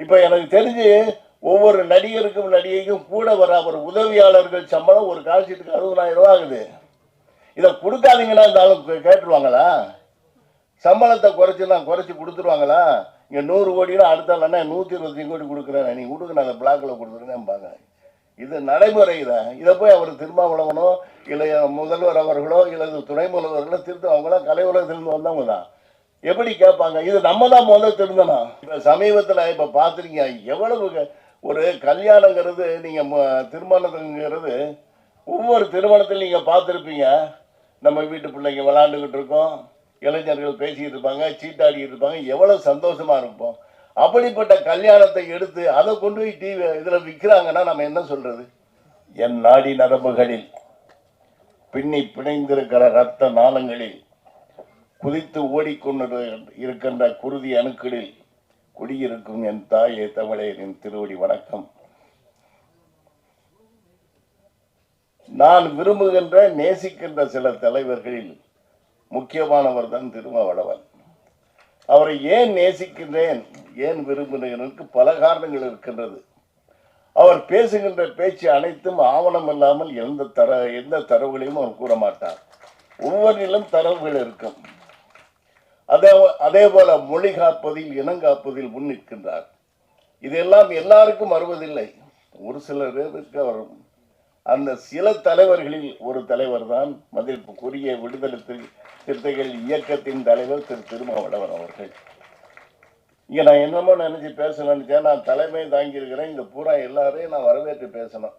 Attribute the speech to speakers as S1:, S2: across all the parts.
S1: இப்போ எனக்கு தெரிஞ்சு ஒவ்வொரு நடிகருக்கும் நடிகைக்கும் கூட வர ஒரு உதவியாளர்கள் சம்பளம் ஒரு கால்ஷீட்டுக்கு 60,000 ரூபா ஆகுது. இதை கொடுக்காதீங்கன்னா இந்த ஆளு கேட்டுருவாங்களா? சம்பளத்தை குறைச்சி கொடுத்துருவாங்களா? இங்கே 100 கோடினா அடுத்த இல்லைன்னா 125 கோடி கொடுக்குறேன், நீ கொடுக்க நான் பிளாக்கில் கொடுத்துருங்கம்பாங்க. இது நடைமுறை தான். இதை போய் அவர் திருமாவளவனோ இல்லை முதல்வர் அவர்களோ இல்லை துணை முதல்வர்களோ திருத்த, அவங்களாம் கலை உலகத்திலிருந்து வந்தவங்க தான். எப்படி கேட்பாங்க? இது நம்ம தான் முதல் திருந்தணும். இப்போ சமீபத்தில் இப்போ பார்த்துருக்கீங்க எவ்வளவு ஒரு கல்யாணங்கிறது, நீங்கள் திருமணத்துங்கிறது ஒவ்வொரு திருமணத்தில் நீங்கள் பார்த்துருப்பீங்க. நம்ம வீட்டு பிள்ளைங்க விளாண்டுக்கிட்டு இருக்கோம், இளைஞர்கள் பேசிக்கிட்டு இருப்பாங்க, சீட்டாடிக்கிட்டு இருப்பாங்க, எவ்வளோ சந்தோஷமாக இருப்போம். அப்படிப்பட்ட கல்யாணத்தை எடுத்து அதை கொண்டு போய் டிவி இதில் விற்கிறாங்கன்னா நம்ம என்ன சொல்கிறது? என் நாடி நரம்புகளில் பின்னி பிணைந்திருக்கிற இரத்த நாளங்களில் குதித்து ஓடிக்கொண்டு இருக்கின்ற குருதி அணுக்களில் குடியிருக்கும் என் தாயே தமிழே, என் திருவடி வணக்கம். நான் விரும்புகின்ற நேசிக்கின்ற சில தலைவர்களில் முக்கியமானவர் தான் திருமாவளவன். அவரை ஏன் நேசிக்கின்றேன், ஏன் விரும்புகிறேனுக்கு பல காரணங்கள் இருக்கின்றது. அவர் பேசுகின்ற பேச்சு அனைத்தும் ஆவணம் இல்லாமல் எந்த தரவுகளையும் அவர் கூற மாட்டார். ஒவ்வொன்றிலும் தரவுகள் இருக்கும். அதே போல மொழி காப்பதில் இனங்காப்பதில் முன் நிற்கின்றார். இதெல்லாம் எல்லாருக்கும் வருவதில்லை, ஒரு சிலருக்கு வரும். அந்த சில தலைவர்களில் ஒரு தலைவர் தான் மதிப்புக்குரிய விடுதலை சிறுத்தைகள் இயக்கத்தின் தலைவர் திரு திருமாவளவன் அவர்கள். இங்கே நான் என்னமோ நினைச்சு பேச நினைச்சேன். நான் தலைமை தாங்கியிருக்கிறேன், இங்கே பூரா எல்லாரையும் நான் வரவேற்று பேசணும்.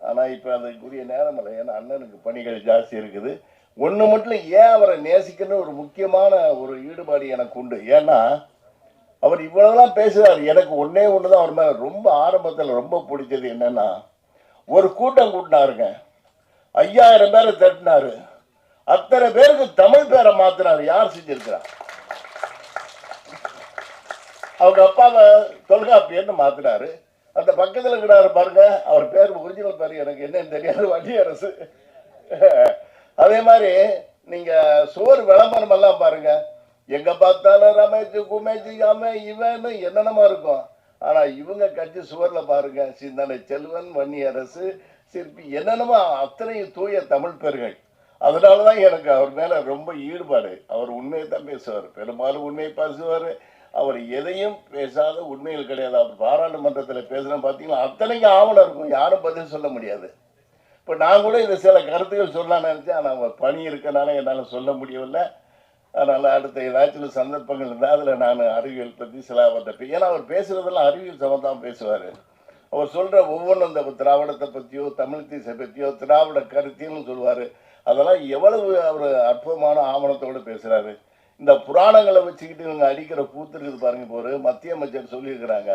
S1: ஆனால் இப்போ அதுக்குரிய நேரம் இல்லை, ஏன்னா அண்ணனுக்கு பணிகள் ஜாஸ்தி இருக்குது. ஒன்று மட்டும் ஏன் அவரை நேசிக்கணும்னு ஒரு முக்கியமான ஒரு ஈடுபாடு எனக்கு உண்டு. ஏன்னா அவர் இவ்வளவுதான் பேசுகிறார். எனக்கு ஒன்று தான் அவர் மேலே ரொம்ப ஆரம்பத்தில் ரொம்ப பிடிச்சது என்னன்னா, ஒரு கூட்டம் கூட்டினாருங்க, 5000 பேரை தட்டினாரு. அத்தனை பேருக்கு தமிழ் பேரை மாத்தினாரு. யார் செஞ்சிருக்கிறார்? அவங்க அப்பாவை தொல்காப்பியன்னு மாத்தினாரு. அந்த பக்கத்தில் இருக்கிறாரு பாருங்க, அவர் பேர் ஒரிஜினல் பேர் எனக்கு என்னன்னு தெரியாது, வண்டியரசு. அதே மாதிரி நீங்க சோறு விளம்பரம் எல்லாம் பாருங்க, எங்க பார்த்தாலும் ரமேஷ் குமேஷ் யாம இவன்னு என்னென்னமா இருக்கும். ஆனா இவங்க கட்சி சுவர்ல பாருங்க, சிந்தனை செல்வன், வன்னியரசு, சிற்பி, என்னென்னமா அத்தனையும் தூய தமிழ் பேர்கள். அதனாலதான் எனக்கு அவர் மேல ரொம்ப ஈடுபாடு. அவர் உண்மையை தான் பேசுவார், பெரும்பாலும் உண்மையை பேசுவார். அவர் எதையும் பேசாத உண்மையில் கிடையாது. அவர் பாராளுமன்றத்தில் பேசுனா பார்த்தீங்கன்னா அத்தனைக்கும் ஆவணம் இருக்கும், யாரும் பதில் சொல்ல முடியாது. இப்போ நான் கூட இந்த சில கருத்துக்கள் சொல்லலாம்னு நினச்சேன், ஆனால் அவர் பணி இருக்கனால என்னால் சொல்ல முடியவில்லை. அதனால் அடுத்த ஏதாச்சும் சந்தர்ப்பங்கள் இருந்தால் அதில் நான் அறிவியல் பற்றி சில அவர்கிட்ட, ஏன்னா அவர் பேசுகிறதெல்லாம் அறிவியல் சம்பந்தம் பேசுவார். அவர் சொல்கிற ஒவ்வொன்றும் இந்த திராவிடத்தை பற்றியோ தமிழ் தேச பற்றியோ திராவிட கருத்தியல்னு சொல்லுவார். அதெல்லாம் எவ்வளவு அவர் அற்புதமான ஆவணத்தோடு பேசுகிறாரு. இந்த புராணங்களை வச்சுக்கிட்டு இவங்க அடிக்கிற கூத்து இருக்குது பாருங்க. இப்போ ஒரு மத்திய அமைச்சர் சொல்லியிருக்கிறாங்க,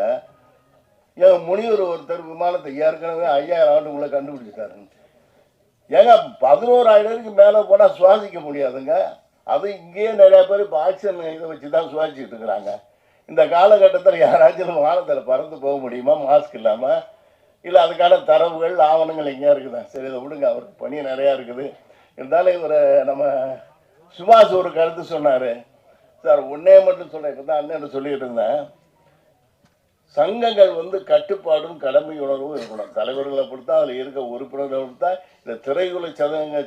S1: ஏன் முனிவர் ஒருத்தர் விமானத்தை ஏற்கனவே 5000 ஆண்டுக்குள்ளே கண்டுபிடிச்சிட்டாருன்னு. ஏங்க 11,000 மேலே போனால் சுவாசிக்க முடியாதுங்க. அது இங்கேயே நிறையா பேர் இப்போ ஆக்சிஜன் இதை வச்சு தான் சுவாசிச்சுட்டு இருக்கிறாங்க. இந்த காலகட்டத்தில் யாராச்சும் வானத்தில் பறந்து போக முடியுமா மாஸ்க் இல்லாமல்? இல்லை அதுக்கான தரவுகள் ஆவணங்கள் எங்கேயா இருக்குதா? சரி, இதை விடுங்க, அவருக்கு பணி நிறையா இருக்குது. இருந்தாலும் இவர் நம்ம சுபாஷ் ஒரு கருத்து சொன்னார் சார், ஒன்னே மட்டும் சொன்னேன். இப்போ தான் அண்ணன் சொல்லிட்டு இருந்தேன், சங்கங்கள் கட்டுப்பாடும் கடமை உணர்வும் இருக்கணும். தலைவர்களை பொறுத்தா அதில் இருக்க உறுப்பினர்களை பொறுத்தா இந்த திரைக்குலை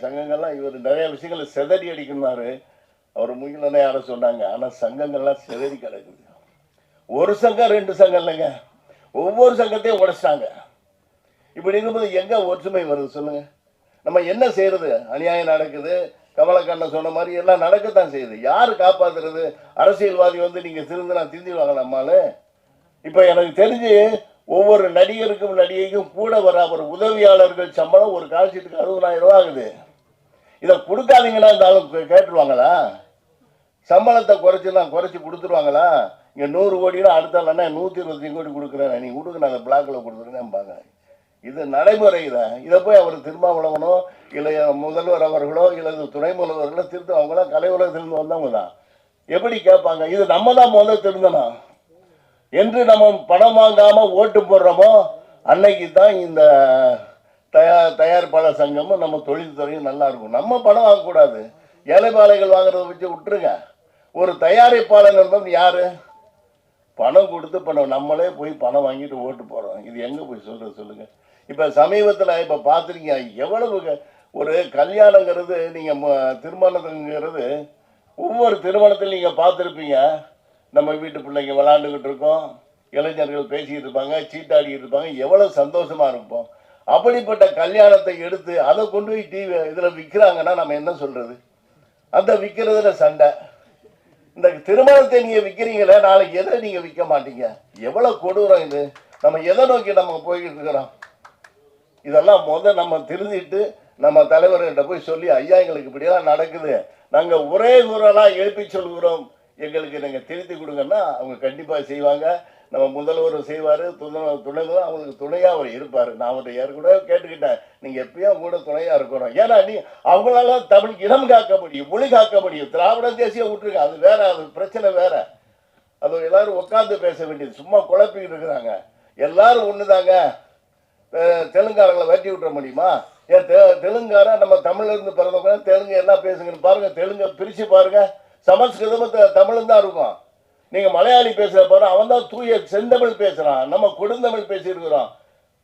S1: சங்கங்கள்லாம் இவர் நிறைய விஷயங்களை செதறி அடிக்கணுமாரு. அவர் முகிலனே யாரை சொன்னாங்க. ஆனால் சங்கங்கள்லாம் செதறி கிடக்குது. ஒரு சங்கம் 2 சங்கம் இல்லைங்க, ஒவ்வொரு சங்கத்தையும் உடைச்சிட்டாங்க. இப்படி இருக்கும்போது எங்கே ஒற்றுமை வருது சொல்லுங்க? நம்ம என்ன செய்யறது? அநியாயம் நடக்குது. கமலக்கண்ணன் சொன்ன மாதிரி எல்லாம் நடக்கத்தான் செய்யுது. யார் காப்பாத்துறது? அரசியல்வாதி நீங்கள் திருந்தினா திருந்திடுவாங்க நம்மால். இப்போ எனக்கு தெரிஞ்சு ஒவ்வொரு நடிகருக்கும் நடிகைக்கும் கூட வர ஒரு உதவியாளர்கள் சம்பளம் ஒரு கால்ஷீட்டுக்கு 60,000 ரூபா ஆகுது. இதை கொடுக்காதீங்கன்னா இந்த ஆளு கேட்டுருவாங்களா? சம்பளத்தை குறைச்சி கொடுத்துருவாங்களா? இங்கே 100 கோடினா அடுத்த இல்லைன்னா 125 கோடி கொடுக்குறேன், நீ கொடுக்க நாங்கள் பிளாக்கில் கொடுத்துருங்கம்பாங்க. இது நடைமுறை தான். இதை போய் அவர் திருமாவளவனோ இல்லை முதல்வர் அவர்களோ இல்லை துணை முதல்வர்களோ திருத்த, அவங்களாம் கலை உலகத்திலிருந்து வந்தவங்க தான். எப்படி கேட்பாங்க? இது நம்ம தான் முதல்ல திருந்தணும். என்று நம்ம பணம் வாங்காமல் ஓட்டு போடுறோமோ அன்னைக்கு தான் இந்த தயாரிப்பாளர் சங்கமும் நம்ம தொழில்துறையும் நல்லா இருக்கும். நம்ம பணம் வாங்கக்கூடாது. ஏழைப்பாளைகள் வாங்குறத வச்சு விட்டுருங்க. ஒரு தயாரிப்பாளர் என்பது யாரு? பணம் கொடுத்து பணம் நம்மளே போய் பணம் வாங்கிட்டு ஓட்டு போகிறோம். இது எங்கே போய் சொல்கிறது சொல்லுங்கள்? இப்போ சமீபத்தில் இப்போ பார்த்துருக்கீங்க எவ்வளவு ஒரு கல்யாணங்கிறது நீங்கள் திருமணத்துங்கிறது ஒவ்வொரு திருமணத்திலும் நீங்கள் பார்த்துருப்பீங்க. நம்ம வீட்டு பிள்ளைங்க விளாண்டுக்கிட்டு இருக்கோம், இளைஞர்கள் பேசிக்கிட்டு இருப்பாங்க, சீட்டாடிக்கிட்டு இருப்பாங்க, எவ்வளோ சந்தோஷமாக இருப்போம். அப்படிப்பட்ட கல்யாணத்தை எடுத்து அதை கொண்டு போய் டிவி இதில் விற்கிறாங்கன்னா நம்ம என்ன சொல்கிறது? அந்த விற்கிறதுல சண்டை. இந்த திருமணத்தை நீங்கள் விற்கிறீங்களே, நாளைக்கு எதை நீங்கள் விற்க மாட்டீங்க? எவ்வளோ கொடூரம் இது! நம்ம எதை நோக்கி நம்ம போய்கிட்டு இருக்கிறோம்? இதெல்லாம் நம்ம திருந்திட்டு நம்ம தலைவர்கிட்ட போய் சொல்லி, ஐயா எங்களுக்கு இப்படியெல்லாம் நடக்குது, நாங்கள் ஒரே குரலாக எழுப்பி சொல்கிறோம், எங்களுக்கு நீங்கள் திருத்தி கொடுங்கன்னா அவங்க கண்டிப்பாக செய்வாங்க. நம்ம முதல்வரும் செய்வார், துணைவரும் அவங்களுக்கு துணையாக அவர் இருப்பார். நான் அவர்கிட்ட ஏற்கூட கேட்டுக்கிட்டேன், நீங்கள் எப்பயும் கூட துணையாக இருக்கணும். ஏன்னா அவங்களால தமிழுக்கு இனம் காக்க முடியும், மொழி காக்க முடியும். திராவிட தேசியம் விட்டுருங்க, அது வேற, அது பிரச்சனை வேற. அது எல்லாரும் உட்காந்து பேச வேண்டியது. சும்மா குழப்பிக்கிட்டு இருக்கிறாங்க. எல்லாரும் ஒன்று தாங்க. தெலுங்காரங்களை வெட்டி விட்டுற முடியுமா? ஏன் தெலுங்காரன் நம்ம தமிழ்லேருந்து பிறந்தவங்க தெலுங்கு எல்லாம் பேசுங்கன்னு பாருங்க. தெலுங்கை பிரித்து பாருங்க. சமஸ்கிருதமும் தமிழும் தான் இருக்கும். நீங்கள் மலையாளி பேசுகிற பாரு, அவன் தான் தூய செந்தமிழ் பேசுகிறான். நம்ம கொடுந்தமிழ் பேசியிருக்கிறோம்.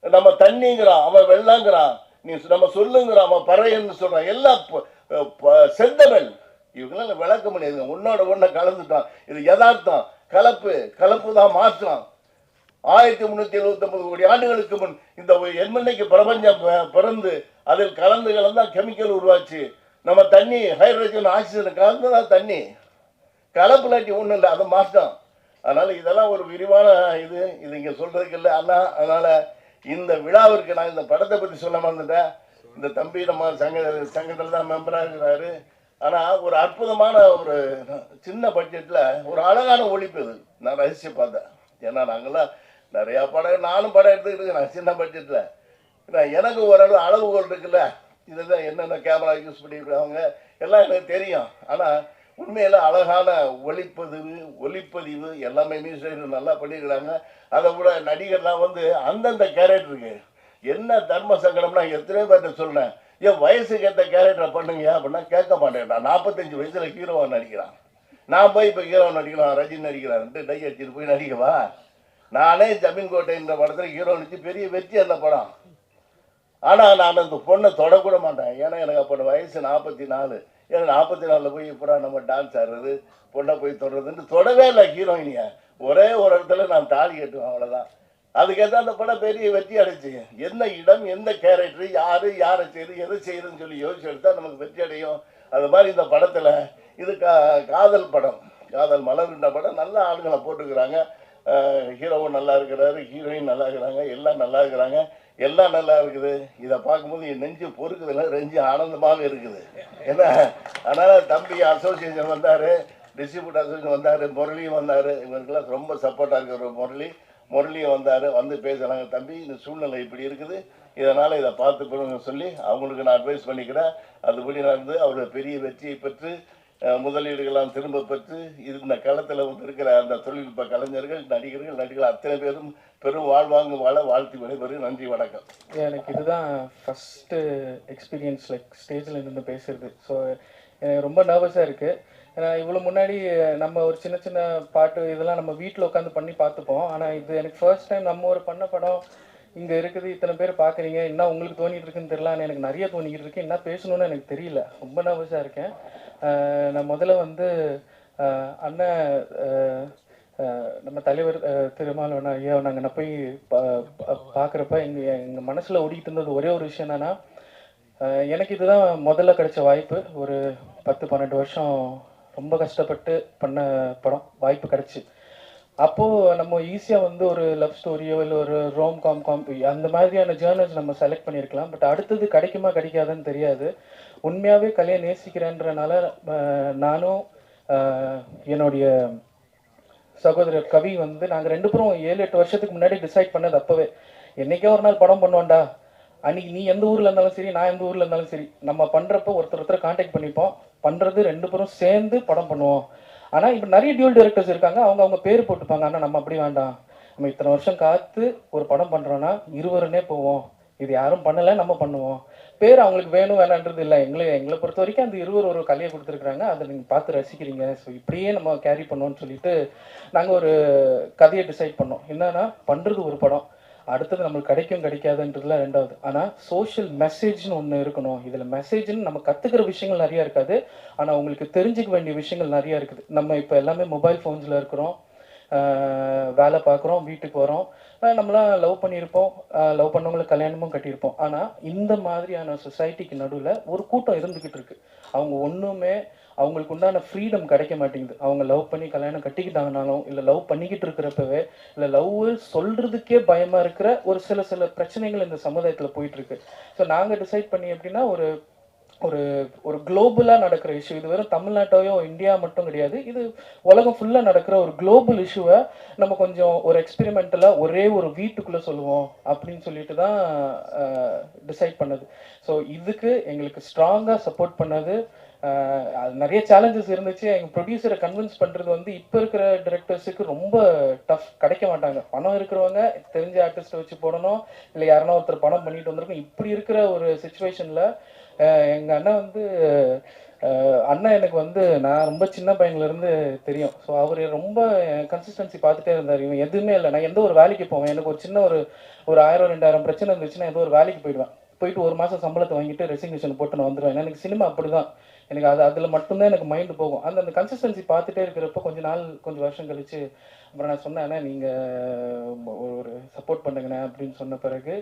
S1: நம்ம தண்ணிங்கிறான், அவன் வெள்ளாங்கிறான். நம்ம சொல்லுங்கிறான், அவன் பறையன்னு சொல்கிறான். எல்லாம் செந்தமிழ். இவங்களாம் விளக்க முடியாது. உன்னோட ஒன்றை கலந்துட்டான். இது யதார்த்தம். கலப்பு தான் மாற்றம். 1379 கோடி ஆண்டுகளுக்கு முன் இந்த எண்ணெய்க்கு பிரபஞ்சம் பிறந்து அதில் கலந்து கெமிக்கல் உருவாச்சு. நம்ம தண்ணி ஹைட்ரஜன் ஆக்சிஜன் கலந்துதான் தண்ணி. கலப்புலாட்டி ஒன்றும் இல்லை, அது மாற்றம். அதனால் இதெல்லாம் ஒரு விரிவான இது இங்கே சொல்கிறதுக்கு இல்லை. அதனால் இந்த விழாவிற்கு நான் இந்த படத்தை பற்றி சொல்ல மறந்துட்டேன். இந்த தம்பி நம்ம சங்கத்தில் தான் மெம்பராக இருக்கிறாரு. ஆனால் ஒரு அற்புதமான ஒரு சின்ன பட்ஜெட்டில் ஒரு அழகான ஒழிப்பு இது நான் ரசித்து பார்த்தேன். ஏன்னா நாங்கள்லாம் நிறையா படம், நானும் படம் எடுத்துக்கிட்டு இருக்கிறேன் சின்ன பட்ஜெட்டில். எனக்கு ஓரளவு அளவுகோல் இருக்குல்ல, இதுதான் என்னென்ன கேமரா யூஸ் பண்ணியிருக்காங்க எல்லாம் எனக்கு தெரியும். ஆனால் உண்மையில் அழகான ஒளிப்பதிவு எல்லாமே மியூசிக் நல்லா பண்ணியிருக்கிறாங்க. அதை கூட நடிகர்லாம் அந்தந்த கேரக்டருக்கு என்ன தர்ம சங்கடம்னா எத்தனையோ பேர்ட்ட சொல்கிறேன், என் வயசுக்கு ஏற்ற கேரக்டரை பண்ணுங்க அப்படின்னா கேட்க மாட்டேன். நான் 45 வயசில் ஹீரோவை நடிக்கிறான். நான் போய் இப்போ ஹீரோவை நடிக்கலாம், ரஜினி நடிக்கிறான்ட்டு டை அடிச்சுட்டு போய் நடிக்கவா? நானே ஜமீன் கோட்டைன்ற படத்தில் ஹீரோ நடிச்சு பெரிய வெற்றி அந்த படம். ஆனால் நான் அந்த பொண்ணை தொடக்கூட மாட்டேன். ஏன்னா எனக்கு அப்போ வயசு 44. ஏன்னா 44 போய் இப்போ நம்ம டான்ஸ் ஆடுறது, பொண்ணை போய் தொடர்றதுன்னு தொடவே இல்லை ஹீரோயினியை. ஒரே ஒரு இடத்துல நான் தாலி கட்டுவேன், அவ்வளோதான். அதுக்கேற்ற அந்த படம் பெரிய வெற்றி அடைச்சு. எந்த இடம், எந்த கேரக்டர், யாரை செய்யுது, எதை செய்யுதுன்னு சொல்லி யோசிச்சு எடுத்தால் நமக்கு வெற்றி அடையும். அது மாதிரி இந்த படத்தில் இது காதல் படம், காதல் மலர்ன்ற படம். நல்ல ஆளுங்களை போட்டுக்கிறாங்க. ஹீரோவும் நல்லா இருக்கிறாரு, ஹீரோயின் நல்லா இருக்கிறாங்க, எல்லாம் நல்லா இருக்கிறாங்க, எல்லாம் நல்லா இருக்குது. இதை பார்க்கும்போது என் நெஞ்சு பொறுக்குதில்லை, நெஞ்சு ஆனந்தமாகவே இருக்குது. ஏன்னா அதனால் தம்பி அசோசியேஷன் வந்தார், டிஸ்ட்ரிபியூட் அசோசியேஷன் வந்தார், முரளியும் வந்தார். இவங்களுக்கெல்லாம் ரொம்ப சப்போர்ட்டாக இருக்கிற முரளியும் வந்தார். பேசுகிறாங்க, தம்பி இந்த சூழ்நிலை இப்படி இருக்குது, இதனால் இதை பார்த்து சொல்லி அவங்களுக்கு நான் அட்வைஸ் பண்ணிக்கிறேன். அதுபடி நடந்து அவரோட பெரிய வெற்றியை பெற்று முதலீடுகள்லாம் திரும்ப பெற்று இந்த களத்தில் இருக்கிற அந்த தொழில்நுட்ப கலைஞர்கள், நடிகர்கள் அத்தனை பேரும் பெரும் வாழ்வாங்க வாழ வாழ்த்து விடைபெறும். நன்றி, வணக்கம்.
S2: எனக்கு இதுதான் ஃபஸ்ட்டு எக்ஸ்பீரியன்ஸ், லைக் ஸ்டேஜில் நின்று பேசுறது. ஸோ எனக்கு ரொம்ப நர்வஸாக இருக்குது. ஏன்னா இவ்வளோ முன்னாடி நம்ம ஒரு சின்ன சின்ன பாட்டு இதெல்லாம் நம்ம வீட்டில் உட்காந்து பண்ணி பார்த்துப்போம். ஆனால் இது எனக்கு ஃபர்ஸ்ட் டைம் நம்ம ஒரு பண்ண படம் இங்கே இருக்குது, இத்தனை பேர் பார்க்குறீங்க, என்ன உங்களுக்கு தோணிகிட்டு இருக்குன்னு தெரியல. ஆனால் எனக்கு நிறைய தோணிக்கிட்டு இருக்கு, என்ன பேசணுன்னு எனக்கு தெரியல, ரொம்ப நர்வஸாக இருக்கேன். நான் முதல்ல அண்ணன் நம்ம தலைவர் திருமாவளவன் ஐயா நாங்கள் நான் போய் பார்க்குறப்ப எங்கள் மனசில் ஓடிக்கிட்டு இருந்தது ஒரே ஒரு விஷயம் என்னன்னா, எனக்கு இதுதான் முதல்ல கிடைச்ச வாய்ப்பு. ஒரு 10-12 வருஷம் ரொம்ப கஷ்டப்பட்டு பண்ண படம் வாய்ப்பு கிடச்சி. அப்போது நம்ம ஈஸியாக ஒரு லவ் ஸ்டோரியோ இல்லை ஒரு காம் அந்த மாதிரியான ஜேர்னல்ஸ் நம்ம செலக்ட் பண்ணியிருக்கலாம். பட் அடுத்தது கிடைக்குமா கிடைக்காதுன்னு தெரியாது. உண்மையாகவே கலையை நேசிக்கிறேன்றனால நானும் என்னுடைய சகோதரர் கவி நாங்கள் 2 பேரும் 7-8 வருஷத்துக்கு முன்னாடி டிசைட் பண்ணது. அப்போவே என்றைக்கே ஒரு நாள் படம் பண்ணுவோண்டா, அன்றைக்கி நீ எந்த ஊரில் இருந்தாலும் சரி, நான் எந்த ஊரில் இருந்தாலும் சரி, நம்ம பண்ணுறப்போ ஒருத்தர் கான்டாக்ட் பண்ணிப்போம், பண்ணுறது 2 பேரும் சேர்ந்து படம் பண்ணுவோம். ஆனால் இப்போ நிறைய டியூல் டைரக்டர்ஸ் இருக்காங்க, அவங்க பேர் போட்டுப்பாங்க. ஆனால் நம்ம அப்படி வேண்டாம், நம்ம இத்தனை வருஷம் காத்து ஒரு படம் பண்ணுறோன்னா இருவருன்னே போவோம், இது யாரும் பண்ணலை, நம்ம பண்ணுவோம். பேர் அவங்களுக்கு வேணும் வேணான்றது இல்லை. எங்களை பொறுத்த வரைக்கும் அந்த இருவர் ஒரு கலையை கொடுத்துருக்குறாங்க, அதை நீங்கள் பார்த்து ரசிக்கிறீங்க. ஸோ இப்படியே நம்ம கேரி பண்ணோம்னு சொல்லிட்டு நாங்கள் ஒரு கதையை டிசைட் பண்ணோம். என்னன்னா, பண்ணுறது ஒரு படம், அடுத்தது நம்மளுக்கு கிடைக்கும் கிடைக்காதுன்றதுல ரெண்டாவது. ஆனால் சோஷியல் மெசேஜ்னு ஒன்று இருக்கணும். இதில் மெசேஜ்னு நம்ம கற்றுக்கிற விஷயங்கள் நிறையா இருக்காது, ஆனால் உங்களுக்கு தெரிஞ்சுக்க வேண்டிய விஷயங்கள் நிறையா இருக்குது. நம்ம இப்போ எல்லாமே மொபைல் ஃபோன்ஸில் இருக்கிறோம், வேலை பார்க்குறோம், வீட்டுக்கு வரோம், நம்மளாம் லவ் பண்ணியிருப்போம், லவ் பண்ணவங்களுக்கு கல்யாணமும் கட்டியிருப்போம். ஆனால் இந்த மாதிரியான சொசைட்டிக்கு நடுவில் ஒரு கூட்டம் இருந்துக்கிட்டு இருக்கு. அவங்க ஒன்றுமே அவங்களுக்கு உண்டான ஃப்ரீடம் கிடைக்க மாட்டேங்குது. அவங்க லவ் பண்ணி கல்யாணம் கட்டிக்கிட்டாங்கனாலும், இல்லை லவ் பண்ணிக்கிட்டு இருக்கிறப்பவே, இல்லை லவ் சொல்கிறதுக்கே பயமாக இருக்கிற ஒரு சில பிரச்சனைகள் இந்த சமுதாயத்தில் போயிட்டுருக்கு. ஸோ நாங்கள் டிசைட் பண்ணி எப்படின்னா, ஒரு ஒரு ஒரு குளோபலாக நடக்கிற இஷ்யூ, இது வெறும் தமிழ்நாட்டையோ இந்தியா மட்டும் கிடையாது, இது உலகம் ஃபுல்லாக நடக்கிற ஒரு குளோபல் இஷ்யூவை நம்ம கொஞ்சம் ஒரு எக்ஸ்பெரிமெண்டலாக ஒரே ஒரு வீட்டுக்குள்ளே சொல்லுவோம் அப்படின்னு சொல்லிட்டு தான் டிசைட் பண்ணது. ஸோ இதுக்கு எங்களுக்கு ஸ்ட்ராங்காக சப்போர்ட் பண்ணது, அது நிறைய சேலஞ்சஸ் இருந்துச்சு. எங்கள் ப்ரொடியூசரை கன்வின்ஸ் பண்ணுறது வந்து இப்போ இருக்கிற டிரெக்டர்ஸுக்கு ரொம்ப டஃப், கிடைக்க மாட்டாங்க. பணம் இருக்கிறவங்க தெரிஞ்ச ஆர்டிஸ்ட்டை வச்சு போடணும், இல்லை யாருன்னா ஒருத்தர் பணம் பண்ணிட்டு வந்திருக்கும். இப்படி இருக்கிற ஒரு சுச்சுவேஷனில் எங்கள் அண்ணன் வந்து அண்ணன் எனக்கு வந்து நான் ரொம்ப சின்ன பையன்லேருந்து தெரியும். ஸோ அவர் ரொம்ப கன்சிஸ்டன்சி பார்த்துட்டே இருந்தார். இவன் எதுவுமே இல்லை, நான் எந்த ஒரு வேலைக்கு போவேன், எனக்கு ஒரு சின்ன ஒரு 1000 2000 பிரச்சனை இருந்துச்சுன்னா ஏதோ ஒரு வேலைக்கு போயிடுவேன். போயிட்டு ஒரு மாதம் சம்பளத்தை வாங்கிட்டு ரெசிக்னேஷன் போட்டு நான் வந்துடுவேன். ஏன்னா எனக்கு சினிமா அப்படி தான், எனக்கு அதில் மட்டும்தான் எனக்கு மைண்டு போகும். அந்த கன்சிஸ்டன்சி பார்த்துட்டே இருக்கிறப்போ கொஞ்சம் வருஷம் கழிச்சு அப்புறம் நான் சொன்னேன், நீங்கள் ஒரு சப்போர்ட் பண்ணுங்கண்ணே அப்படின்னு சொன்ன பிறகு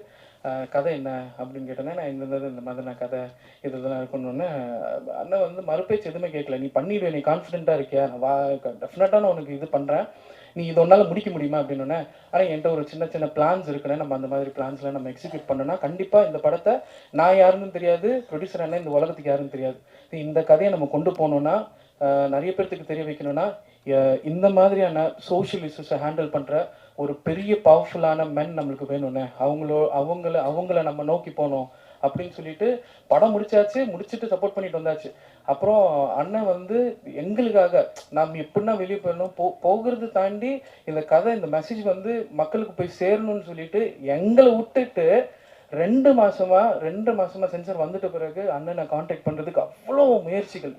S2: கதை என்ன அப்படின்னு கேட்டேன்னா, நான் இந்த மாதிரி நான் கதை இதெல்லாம் இருக்கணும்னு அண்ணன் வந்து மறுபேச்சு எதுவுமே கேட்கல. நீ பண்ணிடுவேன், நீ கான்ஃபிடென்ட்டாக இருக்கியா, நான் டெஃபினட்டாக நான் உனக்கு இது பண்ணுறேன், நீ இது ஒன்றால் முடிக்க முடியுமா அப்படின்னோடனே, ஆனால் என்கிட்ட ஒரு சின்ன பிளான்ஸ் இருக்குன்னு, நம்ம அந்த மாதிரி பிளான்ஸ்லாம் நம்ம எக்ஸிக்யூட் பண்ணோன்னா கண்டிப்பாக இந்த படத்தை நான் யாருன்னு தெரியாது, ப்ரொடியூசர் அண்ணன் இந்த உலகத்துக்கு யாருன்னு தெரியாது, இந்த கதையை நம்ம கொண்டு போகணுன்னா நிறைய பேர்த்துக்கு தெரிய வைக்கணும்னா, இந்த மாதிரியான சோஷியல் இஷ்யூஸை ஹேண்டில் பண்ணுற ஒரு பெரிய பவர்ஃபுல்லான மென் நம்மளுக்கு வேணும்னு, அவங்கள நம்ம நோக்கி போனோம் அப்படின்னு சொல்லிட்டு படம் முடிச்சுட்டு சப்போர்ட் பண்ணிட்டு வந்தாச்சு. அப்புறம் அண்ணன் வந்து எங்களுக்காக நாம் எப்படின்னா வெளியே போயிடணும், போகிறது தாண்டி இந்த கதை, இந்த மெசேஜ் வந்து மக்களுக்கு போய் சேரணும்னு சொல்லிட்டு எங்களை விட்டுட்டு 2 மாசமா சென்சார் வந்துட்ட பிறகு அண்ணனை கான்டாக்ட் பண்ணுறதுக்கு அவ்வளோ முயற்சிகள்,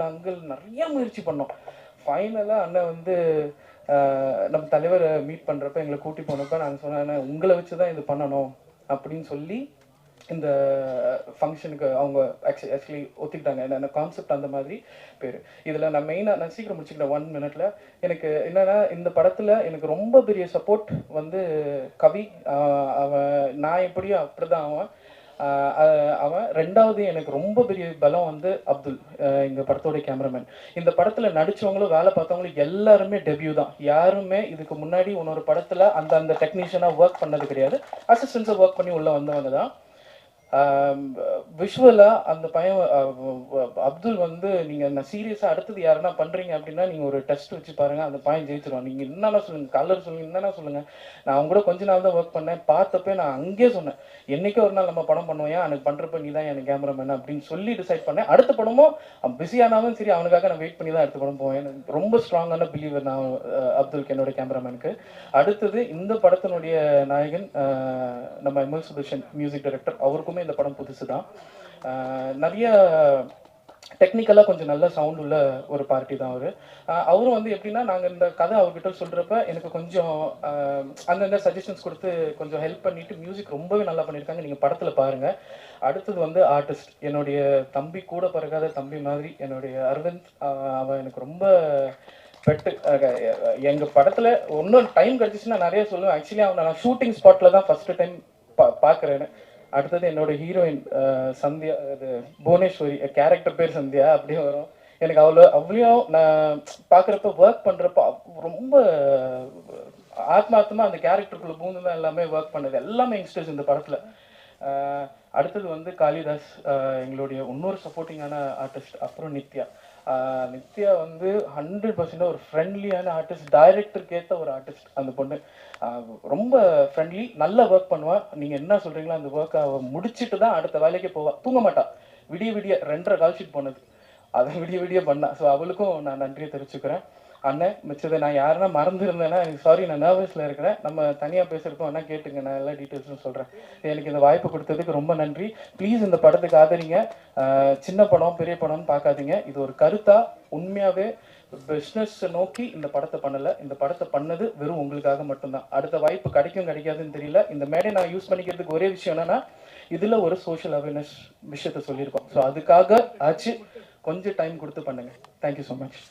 S2: அங்கே நிறைய முயற்சி பண்ணோம். ஃபைனலாக அண்ணன் வந்து நம்ம தலைவரை மீட் பண்ணுறப்ப எங்களை கூட்டி போனப்போ நாங்கள் சொன்னேன், உங்களை வச்சு தான் இது பண்ணணும் அப்படின்னு சொல்லி இந்த ஃபங்க்ஷனுக்கு அவங்க ஆக்சுவலி ஒத்துக்கிட்டாங்க. என்ன கான்செப்ட் அந்த மாதிரி பேர். இதில் நான் சீக்கிரம் முடிச்சுக்கிட்டேன் 1 minute. எனக்கு என்னென்னா, இந்த படத்தில் எனக்கு ரொம்ப பெரிய சப்போர்ட் வந்து கவி. நான் எப்படியோ அப்படி தான் அவன். ரெண்டாவது எனக்கு ரொம்ப பெரிய பலம் வந்து அப்துல், இந்த படத்தோடைய கேமராமேன். இந்த படத்தில் நடித்தவங்களும் வேலை பார்த்தவங்களும் எல்லாருமே டெபியூ தான். யாருமே இதுக்கு முன்னாடி இன்னொரு படத்தில் அந்த டெக்னீஷியனாக ஒர்க் பண்ணது கிடையாது, அசிஸ்டன்ஸாக ஒர்க் பண்ணி உள்ளே வந்தவங்க தான். விஷுவலாக அந்த பையன் அப்துல் வந்து, நீங்கள் நான் சீரியஸாக அடுத்தது யாருன்னா பண்ணுறீங்க அப்படின்னா நீங்கள் ஒரு டெஸ்ட் வச்சு பாருங்கள், அந்த பையன் ஜெயிச்சிருவான். நீங்கள் என்னென்ன சொல்லுங்கள், கலர் சொல்லுங்கள், என்னென்ன சொல்லுங்கள். நான் அவங்க கூட கொஞ்ச நாள் தான் ஒர்க் பண்ணேன். பார்த்தப்பே நான் அங்கேயே சொன்னேன், என்றைக்கே ஒரு நாள் நம்ம படம் பண்ணுவோம், எனக்கு பண்ணுறப்ப நீ தான் எனக்கு கேமராமேன் அப்படின்னு சொல்லி டிசைட் பண்ணேன். அடுத்த படமும் பிஸியானாலும் சரி அவனுக்காக நான் வெயிட் பண்ணி தான் அடுத்த படம் போவேன். எனக்கு ரொம்ப ஸ்ட்ராங்கான பிலீவர் நான் அப்துல்க்கு, என்னோட கேமராமேனுக்கு. அடுத்தது இந்த படத்தினுடைய நாயகன் நம்ம எம்எல் சுதர்ஷன், மியூசிக் டைரக்டர். அவருக்குமே இந்த படம் புதுசு தான். நிறைய டெக்னிக்கலாக கொஞ்சம் நல்ல சவுண்ட் உள்ள ஒரு பார்ட்டி தான் அவரும் வந்து எப்படின்னா, நாங்கள் இந்த கதை அவர்கிட்ட சொல்கிறப்ப எனக்கு கொஞ்சம் அந்தந்த சஜஷன்ஸ் கொடுத்து கொஞ்சம் ஹெல்ப் பண்ணிவிட்டு மியூசிக் ரொம்பவே நல்லா பண்ணியிருக்காங்க, நீங்கள் படத்தில் பாருங்கள். அடுத்தது வந்து ஆர்டிஸ்ட், என்னுடைய தம்பி, கூட பிறகாத தம்பி மாதிரி என்னுடைய அரவிந்த். அவன் எனக்கு ரொம்ப பெட்டு. எங்கள் படத்தில் இன்னும் டைம் கிடச்சிச்சுன்னா நிறைய சொல்லுவேன். ஆக்சுவலி அவனை நான் ஷூட்டிங் ஸ்பாட்டில் தான் ஃபஸ்ட்டு டைம் பார்க்குறேன்னு. அடுத்தது என்னோட ஹீரோயின் சந்தியா, அது புவனேஸ்வரி, கேரக்டர் பேர் சந்தியா அப்படியே வரும். எனக்கு அவ்வளோயும் நான் பார்க்குறப்ப ஒர்க் பண்ணுறப்ப ரொம்ப ஆத்மார்த்தமாக அந்த கேரக்டருக்குள்ளே பூந்து தான் எல்லாமே ஒர்க் பண்ணது, எல்லாமே யங்ஸ்டர்ஸ் இந்த படத்தில். அடுத்தது வந்து காளிதாஸ், எங்களுடைய இன்னொரு சப்போர்ட்டிங்கான ஆர்டிஸ்ட். அப்புறம் நித்யா வந்து 100% ஒரு ஃப்ரெண்ட்லியான ஆர்டிஸ்ட், டைரக்டருக்கு ஏற்ற ஒரு ஆர்டிஸ்ட். அந்த பொண்ணு ரொம்ப ஃப்ரெண்ட்லி, நல்லா ஒர்க் பண்ணுவாள். நீங்கள் என்ன சொல்கிறீங்களோ அந்த ஒர்க்கை அவள் முடிச்சுட்டு தான் அடுத்த வேலைக்கு போவாள். தூங்க மாட்டாள். விடிய 2:30 கால் ஷீட் போனது, அதை விடிய பண்ணா. ஸோ அவளுக்கும் நான் நன்றியை தெரிவிச்சுக்கிறேன். அண்ணன் மிச்சதை நான் யாருன்னா மறந்துருந்தேன்னா எனக்கு சாரி, நான் நர்வஸில் இருக்கிறேன். நம்ம தனியாக பேசுகிறப்போ வேணா கேட்டுங்க, நான் எல்லா டீட்டெயில்ஸும் சொல்கிறேன். எனக்கு இந்த வாய்ப்பு கொடுத்ததுக்கு ரொம்ப நன்றி. ப்ளீஸ் இந்த படத்துக்கு ஆதரிங்க. சின்ன படம் பெரிய படம்னு பார்க்காதீங்க. இது ஒரு கருத்தாக உண்மையாகவே பிஸ்னஸ் நோக்கி இந்த படத்தை பண்ணலை. இந்த படத்தை பண்ணது வெறும் உங்களுக்காக மட்டும்தான். அடுத்த வாய்ப்பு கிடைக்கும் கிடைக்காதுன்னு தெரியல. இந்த மேடை நான் யூஸ் பண்ணிக்கிறதுக்கு ஒரே விஷயம் என்னன்னா, இதில் ஒரு சோஷியல் அவேர்னஸ் விஷயத்த சொல்லியிருக்கோம். ஸோ அதுக்காக ஆச்சு, கொஞ்சம் டைம் கொடுத்து பண்ணுங்கள். Thank you so much.